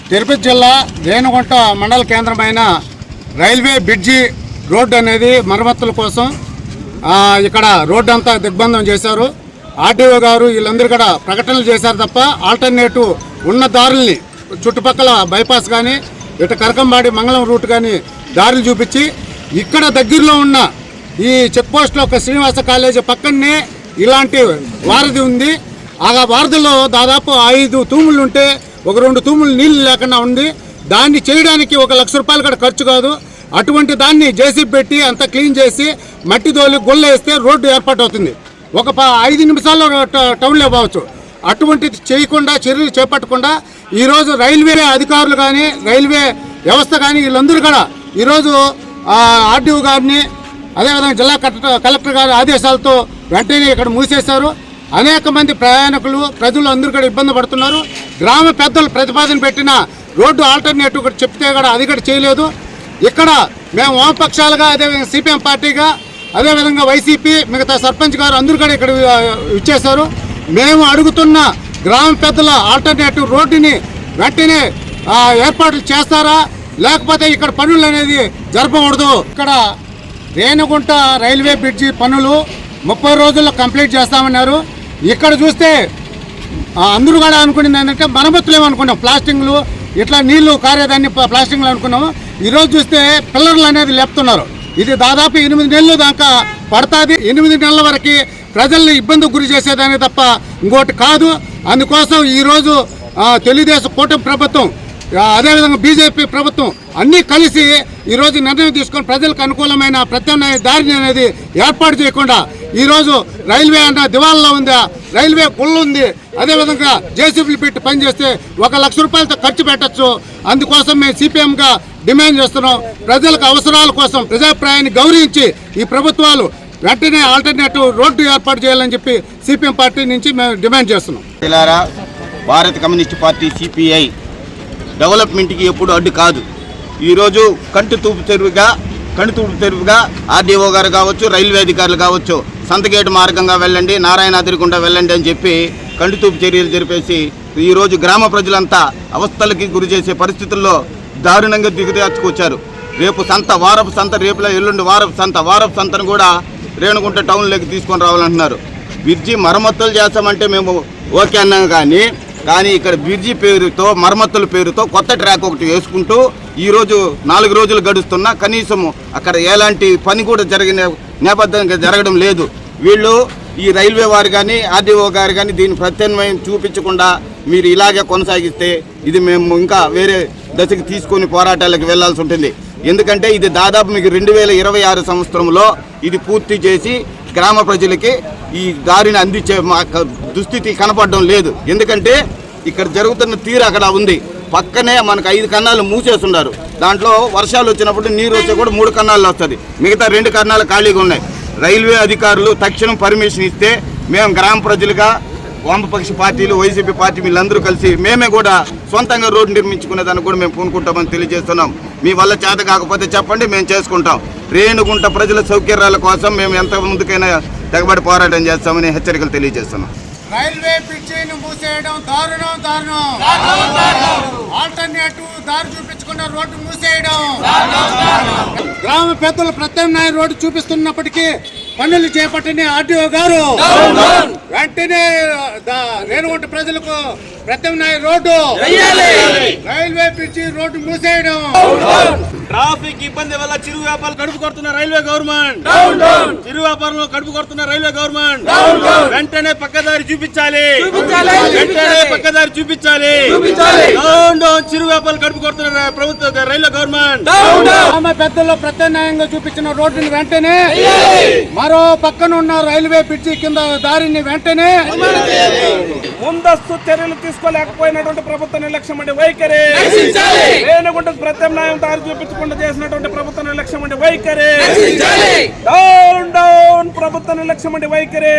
తిరుపతి జిల్లా రేణిగుంట మండల కేంద్రమైన రైల్వే బ్రిడ్జి రోడ్డు అనేది మరమ్మతుల కోసం ఇక్కడ రోడ్డు అంతా దిగ్బంధం చేశారు. ఆర్డీఓ గారు వీళ్ళందరూ కూడా ప్రకటనలు చేశారు తప్ప ఆల్టర్నేటివ్ ఉన్న దారుల్ని చుట్టుపక్కల బైపాస్ కానీ ఇటు కరకంబాడి మంగళం రూట్ కానీ దారులు చూపించి ఇక్కడ దగ్గరలో ఉన్న ఈ చెక్ పోస్ట్లో ఒక శ్రీనివాస కాలేజీ పక్కనే ఇలాంటి వారధి ఉంది. ఆ వారధిలో దాదాపు 5 తూములు ఉంటే ఒక 2 తూములు నీళ్లు లేకుండా ఉంది. దాన్ని చేయడానికి 1 లక్ష రూపాయలు కూడా ఖర్చు కాదు. అటువంటి దాన్ని జేసీబీ పెట్టి అంతా క్లీన్ చేసి మట్టి తోలి గుళ్ళ వేస్తే రోడ్డు ఏర్పాటు అవుతుంది. ఒక 5 నిమిషాల్లో టౌన్లో పోవచ్చు. అటువంటిది చేయకుండా చర్యలు చేపట్టకుండా ఈరోజు రైల్వే అధికారులు కానీ రైల్వే వ్యవస్థ కానీ వీళ్ళందరూ కూడా ఈరోజు ఆర్డీఓ గారిని అదేవిధంగా జిల్లా కలెక్టర్ గారి ఆదేశాలతో వెంటనే ఇక్కడ మూసేశారు. అనేక మంది ప్రయాణికులు ప్రజలు అందరూ కూడా ఇబ్బంది పడుతున్నారు. గ్రామ పెద్దలు ప్రతిపాదన పెట్టిన రోడ్డు ఆల్టర్నేటివ్ కూడా చెప్తే కూడా అది కూడా చేయలేదు. ఇక్కడ మేము వామపక్షాలుగా అదేవిధంగా సిపిఎం పార్టీగా అదేవిధంగా వైసీపీ మిగతా సర్పంచ్ గారు అందరూ కూడా ఇక్కడ ఇచ్చేశారు. మేము అడుగుతున్న గ్రామ పెద్దల ఆల్టర్నేటివ్ రోడ్డుని వెంటనే ఏర్పాట్లు చేస్తారా, లేకపోతే ఇక్కడ పనులు అనేది జరపకూడదు. ఇక్కడ రేణిగుంట రైల్వే బ్రిడ్జి పనులు 30 రోజుల్లో కంప్లీట్ చేస్తామన్నారు. ఇక్కడ చూస్తే అందరూ కూడా అనుకునేది ఏంటంటే మరమ్మతులు ఏమనుకున్నాం, ప్లాస్టింగ్లు ఇట్లా నీళ్లు కారేదాన్ని ప్లాస్టింగ్లు అనుకున్నాము. ఈరోజు చూస్తే పిల్లర్లు అనేది లేపుతున్నారు. ఇది దాదాపు 8 నెలలు దాకా పడుతుంది. 8 నెలల వరకు ప్రజల్ని ఇబ్బందికి గురి చేసేదాన్ని తప్ప ఇంకోటి కాదు. అందుకోసం ఈరోజు తెలుగుదేశం కూటమి ప్రభుత్వం అదేవిధంగా బీజేపీ ప్రభుత్వం అన్నీ కలిసి ఈరోజు నిర్ణయం తీసుకొని ప్రజలకు అనుకూలమైన ప్రత్యామ్నాయ దారిని అనేది ఏర్పాటు చేయకుండా ఈరోజు రైల్వే అన్న దివాళలో ఉందా, రైల్వే గుళ్ళు ఉంది, అదేవిధంగా జేసీబీలు పెట్టి పనిచేస్తే 1 లక్ష రూపాయలతో ఖర్చు పెట్టచ్చు. అందుకోసం మేము సిపిఎంగా డిమాండ్ చేస్తున్నాం. ప్రజలకు అవసరాల కోసం ప్రజాభిప్రాయాన్ని గౌరవించి ఈ ప్రభుత్వాలు వెంటనే ఆల్టర్నేటివ్ రోడ్డు ఏర్పాటు చేయాలని చెప్పి సిపిఎం పార్టీ నుంచి మేము డిమాండ్ చేస్తున్నాం. భారత కమ్యూనిస్ట్ పార్టీ సిపిఐ డెవలప్మెంట్కి ఎప్పుడు అడ్డు కాదు. ఈరోజు కణుతూపు తెరువుగా ఆర్డీఓ గారు కావచ్చు, రైల్వే అధికారులు కావచ్చు, సంతగేటు మార్గంగా వెళ్ళండి, నారాయణాద్రిగుండా వెళ్ళండి అని చెప్పి కణుతూపు చర్యలు జరిపేసి ఈరోజు గ్రామ ప్రజలంతా అవస్థలకి గురి చేసే పరిస్థితుల్లో దారుణంగా దిగుదాచుకొచ్చారు. రేపు సంత, వారపు సంత, రేపులో ఎల్లుండి వారపు సంతను కూడా రేణుగుంట టౌన్లోకి తీసుకొని రావాలంటున్నారు. బ్రిడ్జి మరమ్మతులు చేస్తామంటే మేము ఓకే అన్నాం, కానీ ఇక్కడ బ్రిడ్జి పేరుతో మరమ్మతుల పేరుతో కొత్త ట్రాక్ ఒకటి వేసుకుంటూ ఈరోజు 4 రోజులు గడుస్తున్నా కనీసం అక్కడ ఎలాంటి పని కూడా నేపథ్యంగా జరగడం లేదు. వీళ్ళు ఈ రైల్వే వారు కానీ ఆర్డీఓ గారు కానీ దీన్ని ప్రత్యామ్నాయం చూపించకుండా మీరు ఇలాగే కొనసాగిస్తే ఇది మేము ఇంకా వేరే దశకు తీసుకొని పోరాటాలకు వెళ్లాల్సి ఉంటుంది. ఎందుకంటే ఇది దాదాపు మీకు 2026 సంవత్సరంలో ఇది పూర్తి చేసి గ్రామ ప్రజలకి ఈ దారిని అందించే దుస్థితి కనపడడం లేదు. ఎందుకంటే ఇక్కడ జరుగుతున్న తీరు అక్కడ ఉంది. పక్కనే మనకు 5 కన్నాలు మూసేస్తున్నారు. దాంట్లో వర్షాలు వచ్చినప్పుడు నీరు వచ్చే కూడా 3 కన్నాలు వస్తుంది, మిగతా 2 కన్నాలు ఖాళీగా ఉన్నాయి. రైల్వే అధికారులు తక్షణం పర్మిషన్ ఇస్తే మేము గ్రామ ప్రజలుగా వామపక్ష పార్టీలు, వైసీపీ పార్టీ వీళ్ళందరూ కలిసి మేమే కూడా సొంతంగా రోడ్డు నిర్మించుకునేదానికి కూడా మేము పూనుకుంటామని తెలియజేస్తున్నాం. మీ వల్ల చేత కాకపోతే చెప్పండి, మేము చేసుకుంటాం. రేణుగుంట ప్రజల సౌకర్యాల కోసం మేము ఎంత ముందుకైనా తెగబడి పోరాటం చేస్తామని హెచ్చరికలు తెలియజేస్తున్నాం. రైల్వే బ్రిడ్జిని మూసేయడం దారుణం. ఆల్టర్నేటివ్ దారి చూపించకుండా రోడ్డు మూసేయడం. గ్రామ పెద్దలు ప్రత్యామ్నాయ రోడ్డు చూపిస్తున్నప్పటికీ పనులు చేపట్టిన ఆర్డీఓ గారు వెంటనే రేణుగుంట ప్రజలకు ప్రత్యామ్నాయ రోడ్డు, రైల్వే బ్రిడ్జి రోడ్డు మూసేయడం. ట్రాఫిక్ ఇబ్బంది వల్ల చిరు వ్యాపారాలు కడుపు కొడుతున్న రైల్వే గవర్నమెంట్, చిరు వ్యాపారంలో కడుపు కొడుతున్న రైల్వే గవర్నమెంట్ వెంటనే పక్కదారి చూపించాలి. చిరు వ్యాపారాలు కడుపు కొడుతున్న ప్రభుత్వ రైల్వే గవర్నమెంట్ పెద్దల్లో ప్రత్యామ్నాయంగా చూపించిన రోడ్డుని వెంటనే మరో పక్కన ఉన్న రైల్వే బ్రిడ్జి కింద దారిని వెంటనే ముందస్తు చర్యలు తీసుకోలేకపోయినటువంటి ప్రభుత్వ నిర్లక్ష్యం అంటే వైఖరి, రేణుగుంటకు ప్రత్యామ్నాయం దారి చూపించకుండా చేసినటువంటి ప్రభుత్వ నిర్లక్ష్యం అంటే వైఖరి, డౌన్ ప్రభుత్వ నిర్లక్ష్యం అంటే వైఖరి,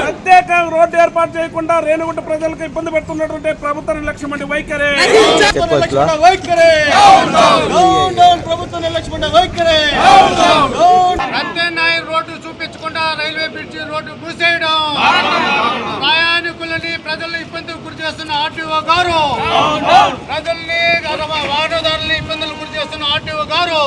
ప్రత్యేక రోడ్డు ఏర్పాటు చేయకుండా రేణుగుంట ప్రజలకు ఇబ్బంది పెడుతున్నటువంటి ప్రభుత్వ నిర్లక్ష్యం అంటే వైఖరి, ప్రభుత్వ నిర్లక్ష్యం అంటే వైఖరి, ప్రత్యామ్నాయ రోడ్డు చూపించకుండా రైల్వే బ్రిడ్జి రోడ్డు మూసేయడం, ప్రయాణికులని ప్రజలను ఇబ్బందికి గురి చేస్తున్న ఆర్టీఓ గారు, ప్రజల్ని వాహనదారుల్ని ఇబ్బందులు గురి చేస్తున్న ఆర్టీఓ గారు